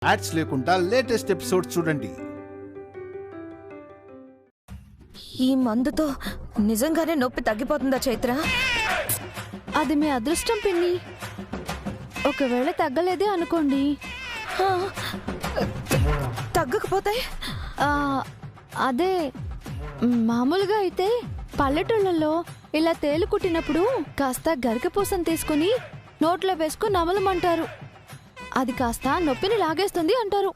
Ads లేకుండా latest episodes చూడండి. ఈ మందుతో నిజంగానే నొప్పి తగ్గిపోతుందా చైత్ర? అది మీ అదృష్టం పిన్ని. ఒకవేళ తగ్గలేదే అనుకోండి, తగ్గకపోతే అదే మామూలుగా అయితే పల్లెటూళ్ళలో ఇలా తేలు కుట్టినప్పుడు కాస్త గరికపూసను తీసుకుని నోట్లో వేసుకుని నమలమంటారు. అది కాస్త నొప్పిని లాగేస్తుంది అంటారు.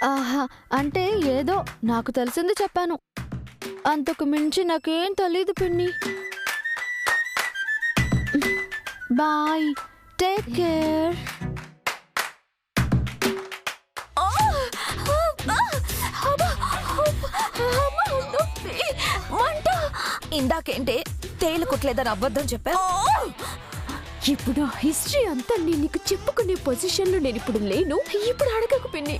ఆహా, అంటే ఏదో నాకు తెలిసింది చెప్పాను, అంతకు మించి నాకేం తెలీదు పిన్ని. Bye, take care. ఇందాకేంటే తేలు కుట్లేదని అబద్ధం చెప్పా. ఇప్పుడు హిస్టరీ అంతా నేను నీకు చెప్పుకునే పొజిషన్లో నేను ఇప్పుడు లేను. ఇప్పుడు అడగకు పిన్ని.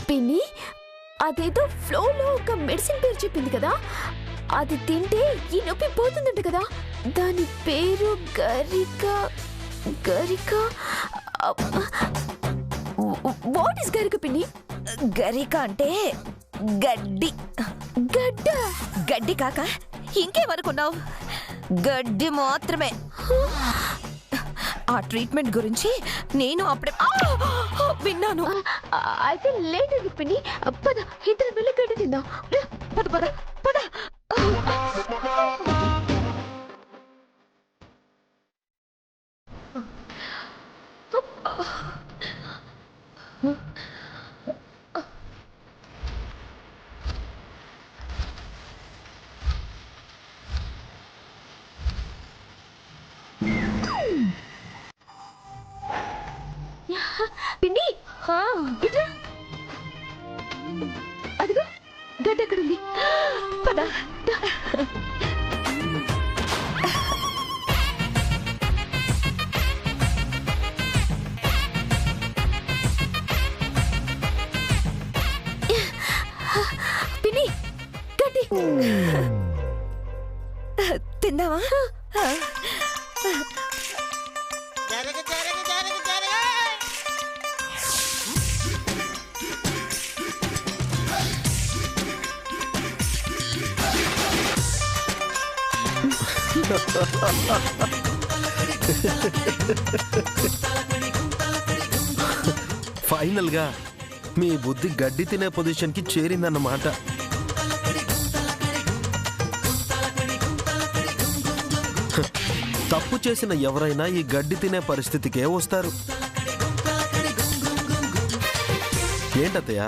పిన్ని, అదేదో ఫ్లోలో ఒక మెడిసిన్ పేరు చెప్పింది కదా, అది తింటే ఈ నొప్పి పోతుందంట కదా. దాని పేరు గరిక. వాట్ ఇస్ గరిక పిన్ని? గరిక అంటే గడ్డి. గడ్డ? గడ్డి కాక ఇంకేమనుకున్నావు? గడ్డి మాత్రమే. ఆ ట్రీట్మెంట్ గురించి నేను అప్పుడే విన్నాను. అయితే లేట్ అది పిన్ని. పద, ఇద్దరు వెళ్ళి గడ్డి తిందాం. పద పద పద. పిన్ని, ఇట్లా అదిగో గడ్డ ఎక్కడుంది? పద. పిన్ని, గడ్డి తిందావా? ఫైనల్ గా మీ బుద్ధి గడ్డి తినే పొజిషన్ కి చేరిందన్నమాట. తప్పు చేసిన ఎవరైనా ఈ గడ్డి తినే పరిస్థితికే వస్తారు. ఏంటత్తయ్య,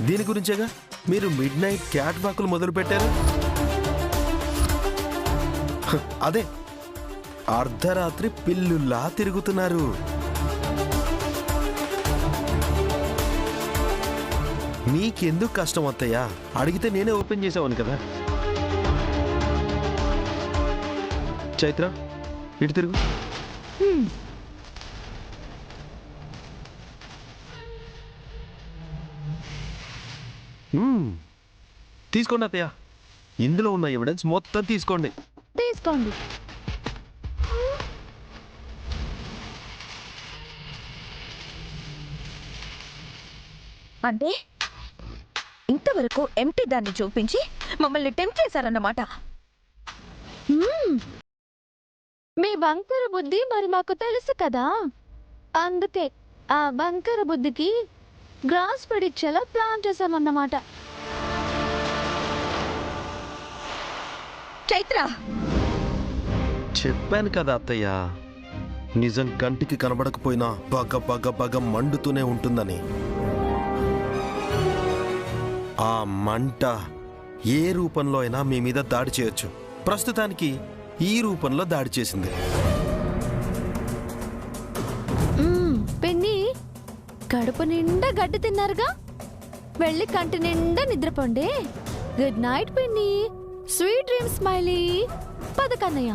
దీని గురించేగా మీరు మిడ్ నైట్ క్యాట్ వాకులు మొదలు పెట్టారు. అదే అర్ధరాత్రి పిల్లుల్లా తిరుగుతున్నారు. నీకెందుకు కష్టం అత్తయ్యా? అడిగితే నేనే ఓపెన్ చేసావని కదా. చైత్ర, ఇటు తిరుగు. తీసుకోండి అత్తయ్య, ఇందులో ఉన్న ఎవిడెన్స్ మొత్తం తీసుకోండి. తీసుకోండి. అంటే ఇంతవరకు ఎంటీ దాన్ని చూపించి మమ్మల్ని టెంప్ట్ చేశారన్నమాట. మీ బంకర బుద్ధి మరి మాకు తెలుసు కదా, అందుకే ఆ బంకర బుద్ధికి గ్రాస్ పడిచ్చేలా ప్లాన్ చేశామన్నమాట. చైత్ర, చెప్పాను కదా అత్తయ్య, నిజం కంటికి కనబడకపోయినా బగ బగ బగ మండుతూనే ఉంటుందని. ఆ మంట ఏ రూపంలో అయినా మీ మీద దాడి చేయొచ్చు. ప్రస్తుతానికి ఈ రూపంలో దాడి చేసింది. పెన్ని, కడుపు నిండా గడ్డి తిన్నారుగా, వెళ్ళి కంటి నిండా నిద్రపోండి. గుడ్ నైట్ పిన్ని, స్వీట్ డ్రీమ్స్ స్మైలీ. పద కన్నయ్య.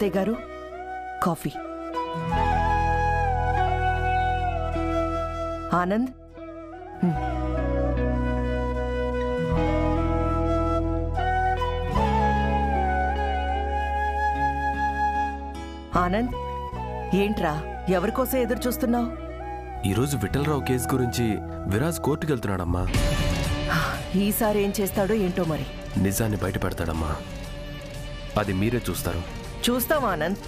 అత్తయ్య గారు కాఫీ. ఆనంద్, ఆనంద్, ఏంట్రా ఎవరికోసం ఎదురు చూస్తున్నావు? ఈరోజు విఠలరావు కేసు గురించి విరాజ్ కోర్టుకు వెళ్తున్నాడమ్మా. ఈసారి ఏం చేస్తాడో ఏంటో మరి. నిజాన్ని బయట పెడతాడమ్మా. అది మీరే చూస్తారు. చూస్తాం ఆనంద్,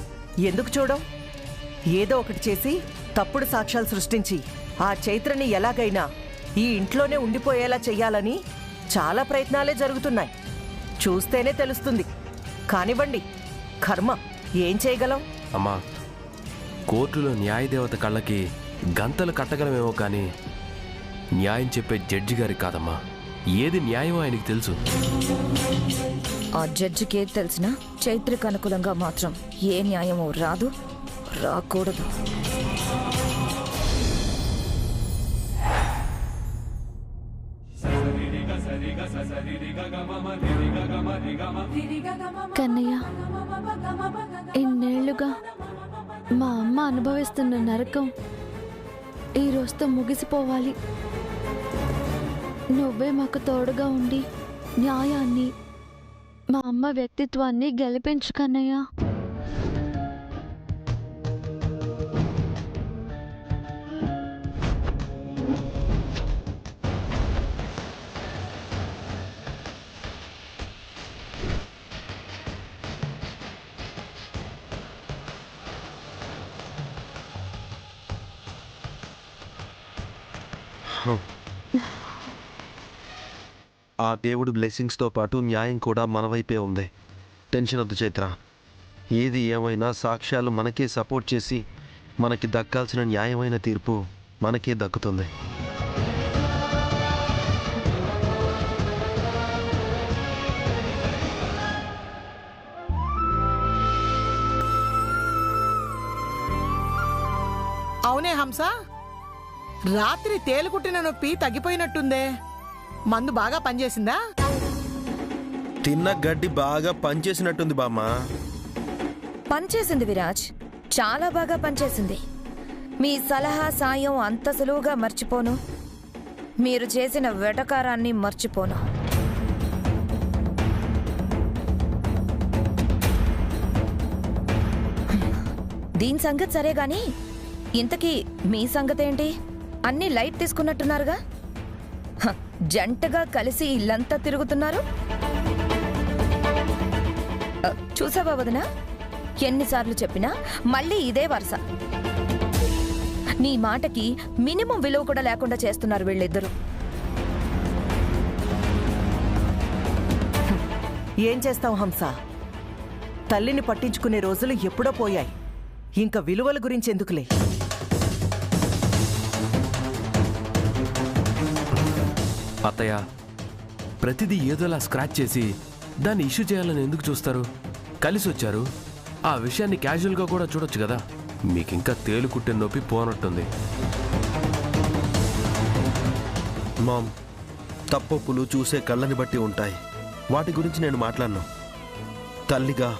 ఎందుకు చూడం? ఏదో ఒకటి చేసి తప్పుడు సాక్ష్యాలు సృష్టించి ఆ చైత్రని ఎలాగైనా ఈ ఇంట్లోనే ఉండిపోయేలా చెయ్యాలని చాలా ప్రయత్నాలే జరుగుతున్నాయి. చూస్తేనే తెలుస్తుంది. కానివ్వండి, కర్మ, ఏం చేయగలం? అమ్మా, కోర్టులో న్యాయదేవత కళ్ళకి గంతలు కట్టగలమేమో కానీ న్యాయం చెప్పే జడ్జి గారికి కాదమ్మా. ఏది న్యాయం ఆయనకి తెలుసు. ఆ జడ్జికి ఏది తెలిసినా చైత్రకు అనుకూలంగా మాత్రం ఏ న్యాయమో రాదు, రాకూడదు. కన్నయ్య, ఇన్నేళ్లుగా మా అమ్మ అనుభవిస్తున్న నరకం ఈ రోజుతో ముగిసిపోవాలి. నువ్వే మాకు తోడుగా ఉండి న్యాయాన్ని, మా అమ్మ వ్యక్తిత్వాన్ని గెలిపించు కన్నయ్య. ఆ దేవుడి బ్లెస్సింగ్స్తో పాటు న్యాయం కూడా మన వైపే ఉంది. టెన్షన్ వద్దు చైత్ర. ఏది ఏమైనా సాక్ష్యాలు మనకే సపోర్ట్ చేసి మనకి దక్కాల్సిన న్యాయమైన తీర్పు మనకే దక్కుతుంది. అవునే హంస, రాత్రి తేలుకుట్టిన నొప్పి తగ్గిపోయినట్టుందే. మందు బాగా పనిచేసిందా? తిన్న గడ్డి బాగా పనిచేసినట్టుంది బామ్మ. పనిచేసింది విరాజ్, చాలా బాగా పనిచేసింది. మీ సలహా సాయం అంత సులువుగా మర్చిపోను. మీరు చేసిన వెటకారాన్ని మర్చిపోను. దీని సంగతి సరే గాని, ఇంతకీ మీ సంగతి ఏంటి? అన్నీ లైట్ తీసుకున్నట్టున్నారుగా. జంటగా కలిసి ఇల్లంతా తిరుగుతున్నారు. చూసావా వదినా, ఎన్నిసార్లు చెప్పినా మళ్ళీ ఇదే వరుస. నీ మాటకి మినిమం విలువ కూడా లేకుండా చేస్తున్నారు వీళ్ళిద్దరూ. ఏం చేస్తాం హంస, తల్లిని పట్టించుకునే రోజులు ఎప్పుడో పోయాయి. ఇంకా విలువల గురించి ఎందుకులే. అత్తయ్య, ప్రతిదీ ఏదోలా స్క్రాచ్ చేసి దాన్ని ఇష్యూ చేయాలని ఎందుకు చూస్తారు? కలిసి వచ్చారు, ఆ విషయాన్ని క్యాజువల్గా కూడా చూడొచ్చు కదా. మీకింకా తేలుకుట్టే నొప్పి పోనట్టుంది. మామ్, తప్పొప్పులు చూసే కళ్ళని బట్టి ఉంటాయి. వాటి గురించి నేను మాట్లాడను. తల్లిగా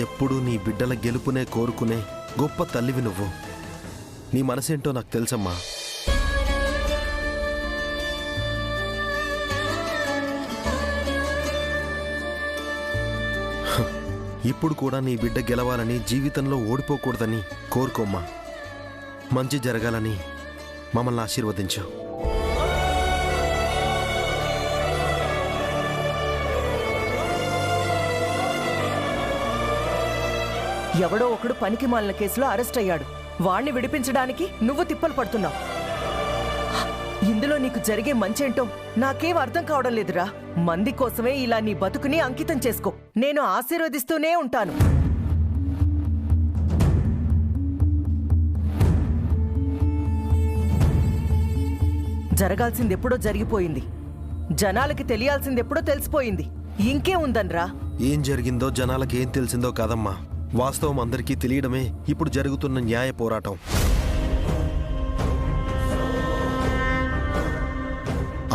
ఎప్పుడూ నీ బిడ్డల గెలుపునే కోరుకునే గొప్ప తల్లివి నువ్వు. నీ మనసేంటో నాకు తెలుసమ్మా. ఇప్పుడు కూడా నీ బిడ్డ గెలవాలని, జీవితంలో ఓడిపోకూడదని కోరుకోమ్మా. మంచి జరగాలని మమ్మల్ని ఆశీర్వదించు. ఎవడో ఒకడు పనికి మాలిన కేసులో అరెస్ట్ అయ్యాడు. వాణ్ణి విడిపించడానికి నువ్వు తిప్పలు పడుతున్నావు. ఇందులో నీకు జరిగే మంచేంటో నాకేం అర్థం కావడం లేదురా. మంది కోసమే ఇలా నీ బతుకుని అంకితం చేసుకో. నేను ఆశీర్వదిస్తూనే ఉంటాను. జరగాల్సిందెప్పుడో జరిగిపోయింది. జనాలకి తెలియాల్సిందెప్పుడో తెలిసిపోయింది. ఇంకే ఉందన్రా. ఏం జరిగిందో జనాలకి ఏం తెలిసిందో కాదమ్మా, వాస్తవం అందరికీ తెలియడమే ఇప్పుడు జరుగుతున్న న్యాయ పోరాటం.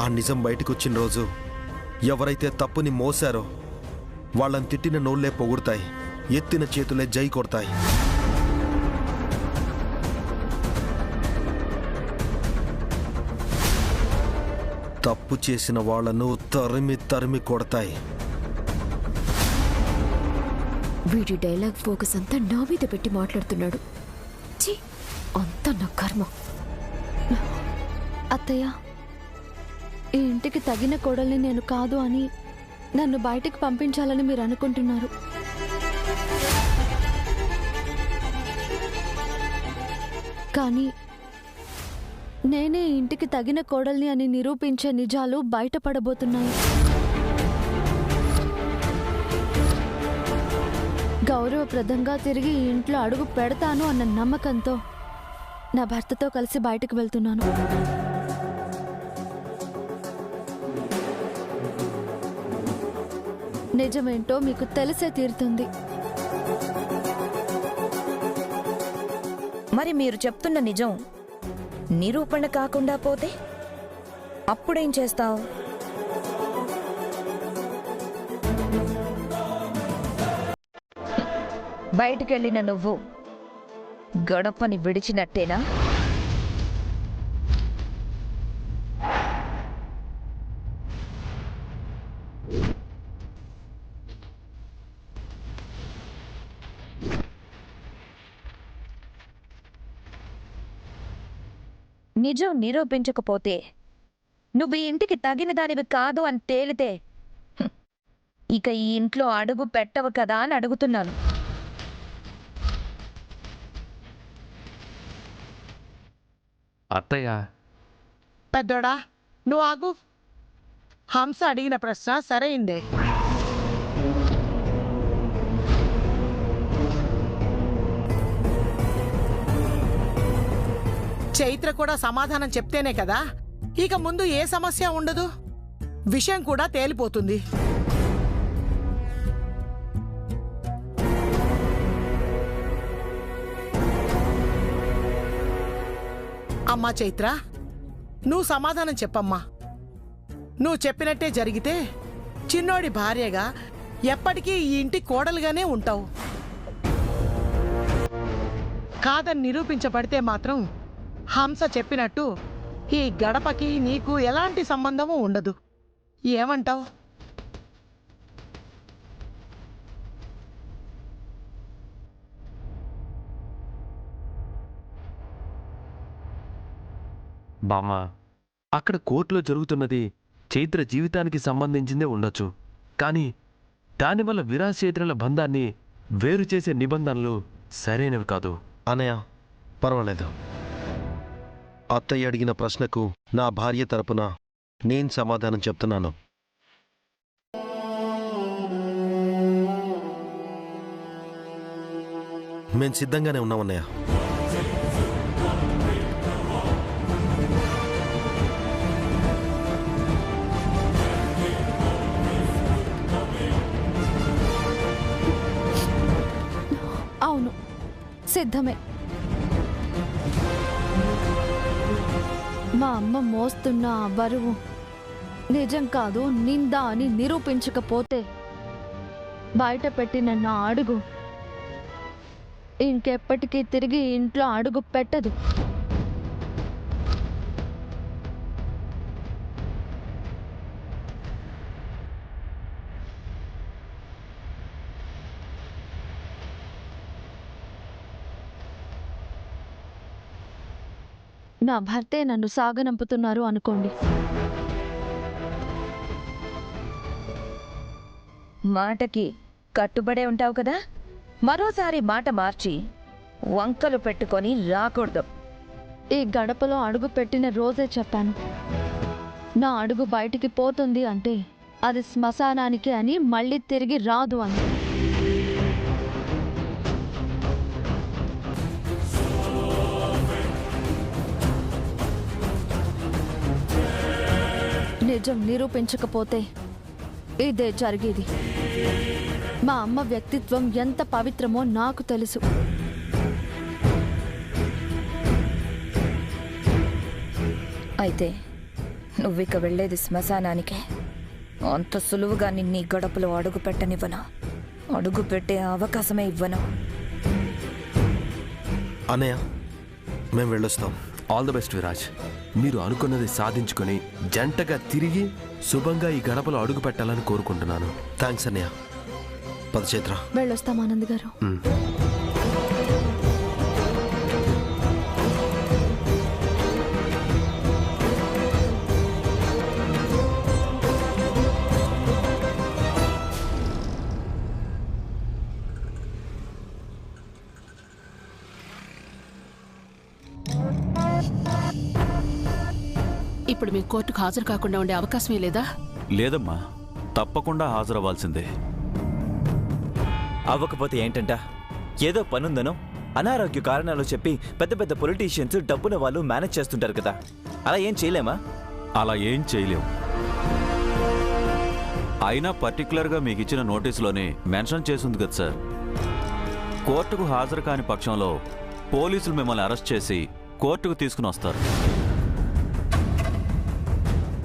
ఆ నిజం బయటకొచ్చిన రోజు ఎవరైతే తప్పుని మోసారో వాళ్ళని తిట్టిన నోళ్లే పొగుడతాయి. ఎత్తిన చేతులే జై కొడతాయి. తప్పు చేసిన వాళ్లను తరిమి తరిమి కొడతాయి. వీడి డైలాగ్ ఫోకస్ అంతా నా మీద పెట్టి మాట్లాడుతున్నాడు. ఛీ, అంతా నా కర్మ. అత్తయ్య, ఈ ఇంటికి తగిన కోడల్ని నేను కాదు అని నన్ను బయటికి పంపించాలని మీరు అనుకుంటున్నారు. కానీ నేనే ఈ ఇంటికి తగిన కోడల్ని అని నిరూపించే నిజాలు బయటపడబోతున్నాయి. గౌరవప్రదంగా తిరిగి ఈ ఇంట్లో అడుగు పెడతాను అన్న నమ్మకంతో నా భర్తతో కలిసి బయటకు వెళ్తున్నాను. నిజమేంటో మీకు తెలిసే తీరుతుంది. మరి మీరు చెప్తున్న నిజం నిరూపణ కాకుండా పోతే అప్పుడేం చేస్తావు? బయటికెళ్ళిన నువ్వు గడపని విడిచినట్టేనా? నిజం నిరూపించకపోతే నువ్వు ఈ ఇంటికి తగిన దానివి కాదు అని తేలితే ఇక ఈ ఇంట్లో అడుగు పెట్టవు కదా అని అడుగుతున్నాను. అత్తయ్య, పెద్దోడా నువ్వు ఆగు. హంస అడిగిన ప్రశ్న సరైందే. చైత్ర కూడా సమాధానం చెప్తేనే కదా ఇక ముందు ఏ సమస్య ఉండదు, విషయం కూడా తేలిపోతుంది. అమ్మా చైత్ర, నువ్వు సమాధానం చెప్పమ్మా. నువ్వు చెప్పినట్టే జరిగితే చిన్నోడి భార్యగా ఎప్పటికీ ఈ ఇంటి కోడలుగానే ఉంటావు. కాదని నిరూపించబడితే మాత్రం హంస చెప్పినట్టు ఈ గడపకి నీకు ఎలాంటి సంబంధము ఉండదు. ఏమంటావు? బామ్మ, అక్కడ కోర్టులో జరుగుతున్నది చైత్ర జీవితానికి సంబంధించిందే ఉండొచ్చు. కానీ దానివల్ల విరాజ్ చైత్రల బంధాన్ని వేరు చేసే నిబంధనలు సరైనవి కాదు. అనయ్య, పర్వాలేదు. అత్తయ్య అడిగిన ప్రశ్నకు నా భార్య తరపున నేను సమాధానం చెప్తున్నాను. మేం సిద్ధంగానే ఉన్నామన్నయ్య. అవును, సిద్ధమే. మా అమ్మ మోస్తున్న ఆ బరువు నిజం కాదు, నింద అని నిరూపించకపోతే బయట పెట్టిన నా అడుగు ఇంకెప్పటికీ తిరిగి ఇంట్లో అడుగు పెట్టదు. నా భర్తే నన్ను సాగనంపుతున్నారు అనుకోండి. మాటకి కట్టుబడే ఉంటావు కదా, మరోసారి మాట మార్చి వంకలు పెట్టుకొని రాకూడదు. ఈ గడపలో అడుగు పెట్టిన రోజే చెప్పాను, నా అడుగు బయటికి పోతుంది అంటే అది శ్మశానానికి అని, మళ్ళీ తిరిగి రాదు అని. నిజం నిరూపించకపోతే ఇదే జరిగేది. మా అమ్మ వ్యక్తిత్వం ఎంత పవిత్రమో నాకు తెలుసు. అయితే నువ్విక వెళ్ళేది శ్మశానానికే. అంత సులువుగా నిన్నీ గడపలో అడుగు పెట్టనివ్వనా? అడుగు పెట్టే అవకాశమే ఇవ్వను. అన్నయ్య మేము వెళ్ళొస్తాం. All the best Viraj. మీరు అనుకున్నది సాధించుకొని జంటగా తిరిగి శుభంగా ఈ గడపలో అడుగు పెట్టాలని కోరుకుంటున్నాను. థ్యాంక్స్ అన్నయ్య. పద చైత్ర. వెళ్ళొస్తాం ఆనంద్ గారు. ఇప్పుడు మీ కోర్టుకు హాజరు కాకుండా ఉండే అవకాశమే లేదా? లేదమ్మా, తప్పకుండా హాజరవ్వాల్సిందే. అవ్వకపోతే ఏంటంట, ఏదో పనుందనో అనారోగ్య కారణాలు చెప్పి పెద్ద పెద్ద పొలిటీషియన్స్ డబ్బున వాళ్ళు మేనేజ్ చేస్తుంటారు కదా, అలా ఏం చేయలేమా? అలా ఏం చేయలేం. అయినా పర్టికులర్గా మీకు ఇచ్చిన నోటీసులోనే మెన్షన్ చేసింది కదా సార్, కోర్టుకు హాజరు కాని పక్షంలో పోలీసులు మిమ్మల్ని అరెస్ట్ చేసి కోర్టుకు తీసుకుని వస్తారు.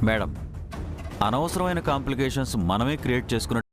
మేడం, అనవసరమైన కాంప్లికేషన్స్ మనమే క్రియేట్ చేసుకున్న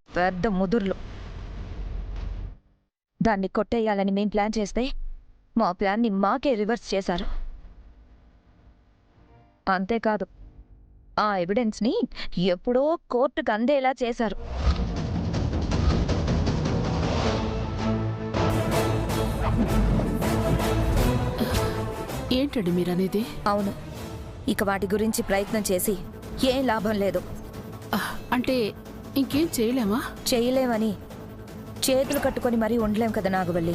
పెద్ద ముదుర్లు. దాన్ని కొట్టేయాలని మేం ప్లాన్ చేస్తే మా ప్లాన్ని మాకే రివర్స్ చేశారు. అంతేకాదు, ఆ ఎవిడెన్స్ని ఎప్పుడో కోర్టుకు అందేలా చేశారు. ఏంటండి మీరనేది? అవును, ఇక వాటి గురించి ప్రయత్నం చేసి ఏం లాభం లేదు. అంటే ఇంకేం చేయలేమా? చేయలేమని చేతులు కట్టుకొని మరీ ఉండలేం కదా నాగవల్లి.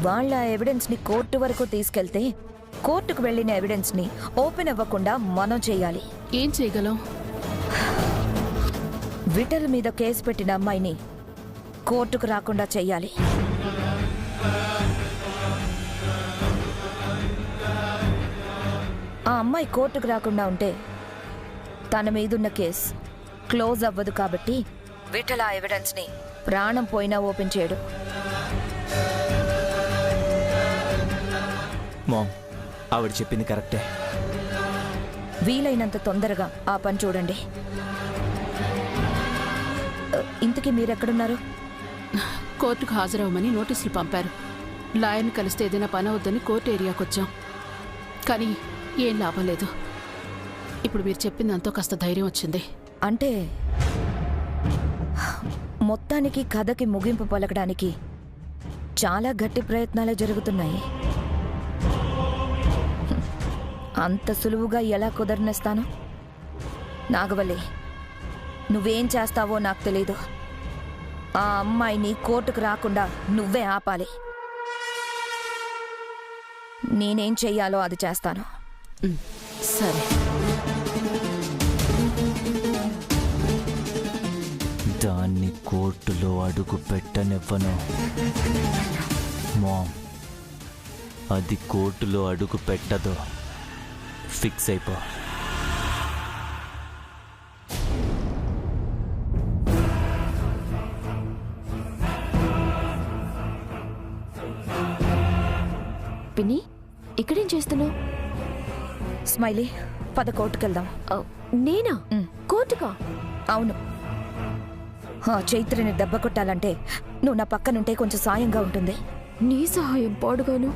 వాళ్ళ ఎవిడెన్స్ని కోర్టు వరకు తీసుకెళ్తే కోర్టుకు వెళ్ళిన ఎవిడెన్స్ని ఓపెన్ అవ్వకుండా మనం చేయాలి. ఏం చేయగలం? విటల్ మీద కేసు పెట్టిన అమ్మాయిని కోర్టుకు రాకుండా చెయ్యాలి. ఆ అమ్మాయి కోర్టుకు రాకుండా ఉంటే తన మీదున్న కేసు క్లోజ్ అవ్వదు. కాబట్టి విఠల ఎవిడెన్స్ ని ప్రాణం పోయినా ఓపెన్ చేయడు. మామ్, ఆవిడ చెప్పింది కరెక్టే. వీలైనంత తొందరగా ఆ పని చూడండి. ఇంతకీ మీరెక్కడున్నారు? కోర్టుకు హాజరవ్వమని నోటీసులు పంపారు. లాయర్ని కలిస్తే ఏదైనా పని అవుద్దని కోర్టు ఏరియాకి వచ్చాం. కానీ ఏం లాభం లేదు. ఇప్పుడు మీరు చెప్పిందంతో కాస్త ధైర్యం వచ్చింది. అంటే మొత్తానికి కథకి ముగింపు పలకడానికి చాలా గట్టి ప్రయత్నాలే జరుగుతున్నాయి. అంత సులువుగా ఎలా కుదరనిస్తాను? నాగవల్లి, నువ్వేం చేస్తావో నాకు తెలీదు. ఆ అమ్మాయిని కోర్టుకు రాకుండా నువ్వే ఆపాలి. నేనేం చెయ్యాలో అది చేస్తాను. సరే. దాన్ని కోర్టులో అడుగు పెట్టనివ్వను మామ్. అది కోర్టులో అడుగు పెట్టదు. ఫిక్స్ అయిపో. పిన్ని, ఇక్కడేం చేస్తున్నావు? స్మైలీ, పద కోర్టుకెళ్దాం. నేనా? కోర్టుకా? అవును. చైత్రని దెబ్బ కొట్టాలంటే నువ్వు నా పక్కనుంటే కొంచెం సాయంగా ఉంటుంది. నీ సహాయం పాడుగాను.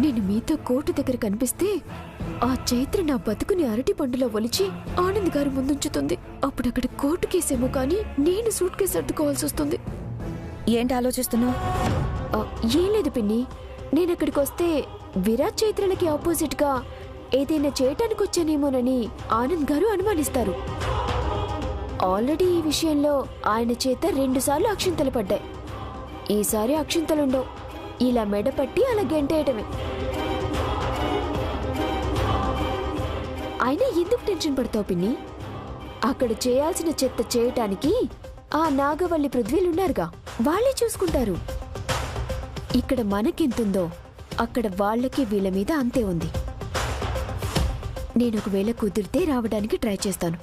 నేను మీతో కోర్టు దగ్గర కనిపిస్తే ఆ చైత్ర నా బతుకుని అరటి పండులో ఒలిచి ఆనంద్ గారు ముందుంచుతుంది. అప్పుడు అక్కడ కోర్టు కేసేమో కానీ నేను సూట్ కేసు సర్దుకోవాల్సి వస్తుంది. ఏంటి ఆలోచిస్తున్నావు? ఏం లేదు పిన్ని, నేను అక్కడికి వస్తే విరాట్ చైత్రలకి ఆపోజిట్ గా ఏదైనా చేయటానికి వచ్చానేమోనని ఆనంద్ గారు అనుమానిస్తారు. ఆల్రెడీ ఈ విషయంలో ఆయన చేత 2 సార్లు అక్షింతలు పడ్డాయి. ఈసారి అక్షింతలుండవు, ఇలా మెడపట్టి అలా గెంటేయటమే. అయినా ఎందుకు టెన్షన్ పడతావు పిన్ని? అక్కడ చేయాల్సిన చెత్త చేయటానికి ఆ నాగవల్లి పృథ్వీలున్నారుగా, వాళ్ళే చూసుకుంటారు. ఇక్కడ మనకెంతుందో అక్కడ వాళ్ళకి వీళ్ళ మీద అంతే ఉంది. నేను ఒకవేళ కుదిరితే రావడానికి ట్రై చేస్తాను.